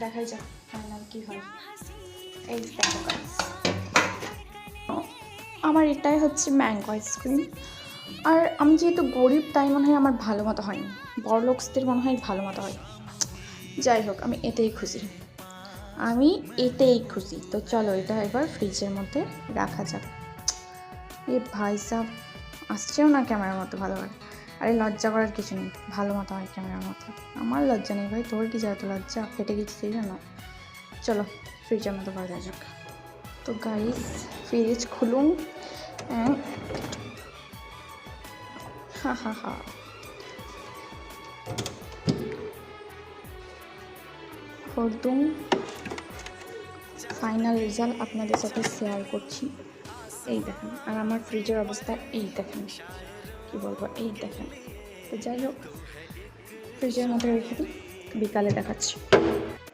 দেখাই যাক ফাইনাল কি হয়। এই দেখো গাইস, আমার এটাই হচ্ছে ম্যাঙ্গো আইসক্রিম। আর আমি যেহেতু গরিব তাই মনে হয় আমার ভালো মতো হয়নি, বড়লোকসদের মনে হয় ভালো মতো হয়। যাই হোক, আমি এটাই খুশি। তো চলো এটা এবার ফ্রিজের মধ্যে রাখা যাক। এ ভাই সাহ, আসছেও না ক্যামেরার মতো ভালো করে। আরে লজ্জা করার কিছু নেই, ভালো মতো হয় ক্যামেরার মতো। আমার লজ্জা নেই ভাই, তোর কি যাতো লজ্জা, ফেটে গেছি সেই জন্য। চলো ফ্রিজের মতো করা যাক। তো গাইস ফ্রিজ খুলুন। হা হরদুম ফাইনাল রেজাল্ট আপনাদের সাথে শেয়ার করছি। এই দেখেন, আর আমার ফ্রিজের অবস্থা এই দেখেন, কি বলবো, এই দেখেন। তো যাই হোক, ফ্রিজের মধ্যে রেখে দিই, বিকালে দেখাচ্ছি।